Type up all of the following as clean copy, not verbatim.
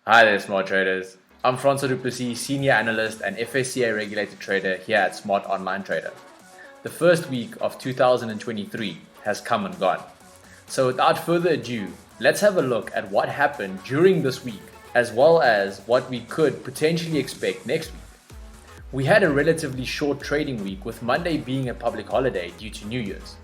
Hi there, smart traders. I'm Francois du Plessis, Senior Analyst and FSCA Regulated Trader here at Smart Online Trader. The first week of 2023 has come and gone. So without further ado, let's have a look at what happened during this week, as well as what we could potentially expect next week. We had a relatively short trading week, with Monday being a public holiday due to New Year's.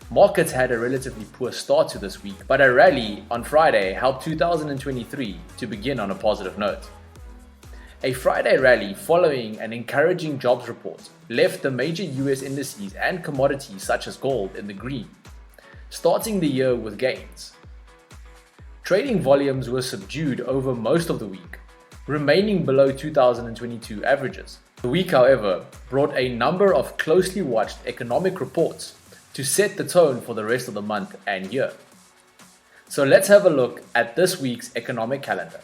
Markets had a relatively poor start to this week, but a rally on Friday helped 2023 to begin on a positive note. A Friday rally following an encouraging jobs report left the major US indices and commodities such as gold in the green, starting the year with gains. Trading volumes were subdued over most of the week, remaining below 2022 averages. The week, however, brought a number of closely watched economic reports to set the tone for the rest of the month and year. So let's have a look at this week's economic calendar.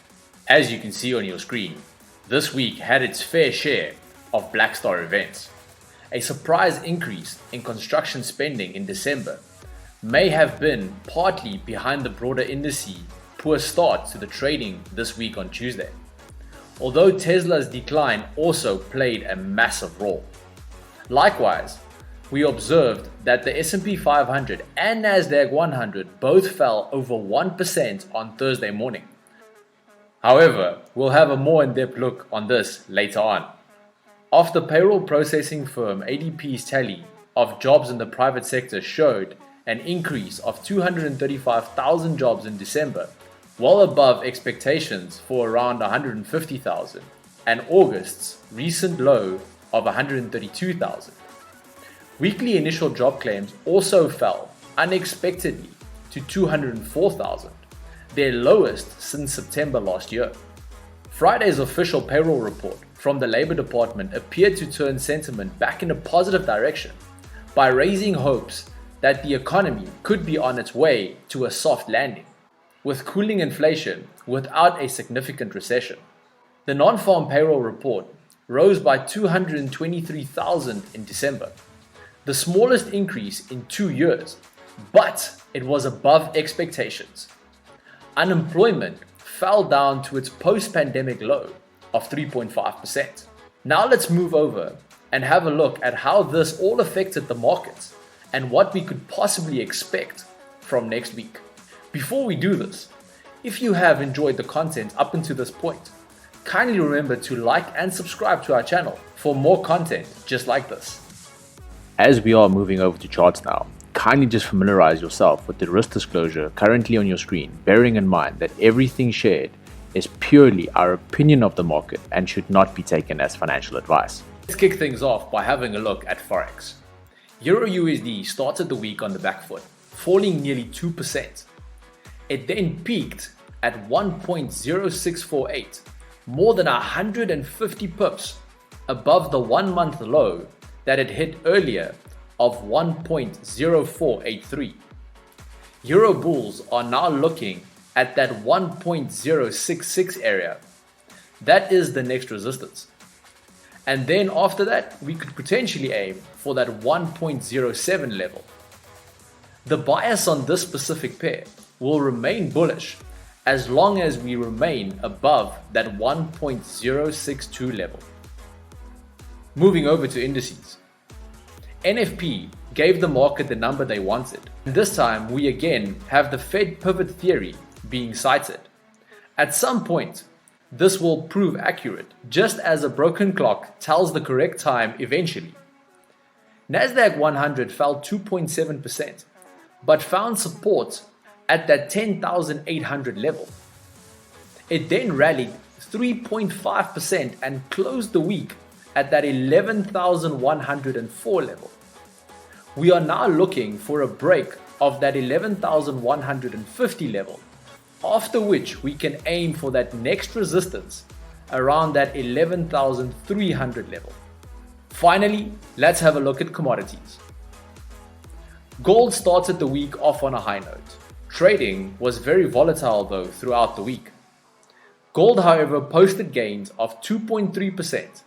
As you can see on your screen, this week had its fair share of Black Star events. A surprise increase in construction spending in December may have been partly behind the broader indice poor start to the trading this week on Tuesday, although Tesla's decline also played a massive role. Likewise, we observed that the S&P 500 and Nasdaq 100 both fell over 1% on Thursday morning. However, we'll have a more in-depth look on this later on. After payroll processing firm ADP's tally of jobs in the private sector showed an increase of 235,000 jobs in December, well above expectations for around 150,000, and August's recent low of 132,000. Weekly initial job claims also fell unexpectedly to 204,000, their lowest since September last year. Friday's official payroll report from the Labor Department appeared to turn sentiment back in a positive direction by raising hopes that the economy could be on its way to a soft landing, with cooling inflation without a significant recession. The non-farm payroll report rose by 223,000 in December, the smallest increase in 2 years, but it was above expectations. Unemployment fell down to its post-pandemic low of 3.5%. Now let's move over and have a look at how this all affected the markets and what we could possibly expect from next week. Before we do this, if you have enjoyed the content up until this point, kindly remember to like and subscribe to our channel for more content just like this. As we are moving over to charts now, kindly just familiarize yourself with the risk disclosure currently on your screen, bearing in mind that everything shared is purely our opinion of the market and should not be taken as financial advice. Let's kick things off by having a look at Forex. Euro USD started the week on the back foot, falling nearly 2%. It then peaked at 1.0648, more than 150 pips above the 1-month low that it hit earlier of 1.0483. Euro bulls are now looking at that 1.066 area. That is the next resistance. And then after that, we could potentially aim for that 1.07 level. The bias on this specific pair will remain bullish as long as we remain above that 1.062 level. Moving over to indices. NFP gave the market the number they wanted. And this time we again have the Fed pivot theory being cited. At some point, this will prove accurate, just as a broken clock tells the correct time eventually. Nasdaq 100 fell 2.7%, but found support at that 10,800 level. It then rallied 3.5% and closed the week at that 11,104 level. We are now looking for a break of that 11,150 level, after which we can aim for that next resistance around that 11,300 level. Finally, let's have a look at commodities. Gold started the week off on a high note. Trading was very volatile though throughout the week. Gold, however, posted gains of 2.3%,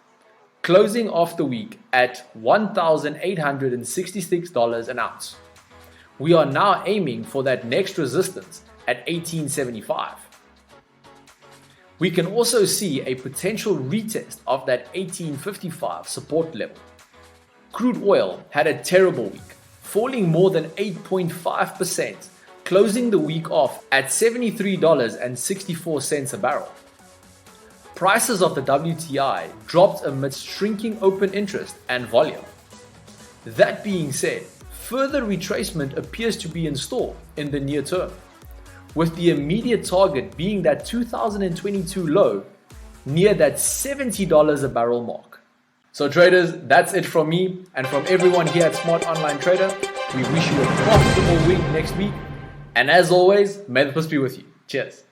closing off the week at $1,866 an ounce. We are now aiming for that next resistance at 1875. We can also see a potential retest of that 1855 support level. Crude oil had a terrible week, falling more than 8.5%, closing the week off at $73.64 a barrel. Prices of the WTI dropped amidst shrinking open interest and volume. That being said, further retracement appears to be in store in the near term, with the immediate target being that 2022 low near that $70 a barrel mark. So traders, that's it from me and from everyone here at Smart Online Trader. We wish you a profitable week next week. And as always, may the peace be with you. Cheers.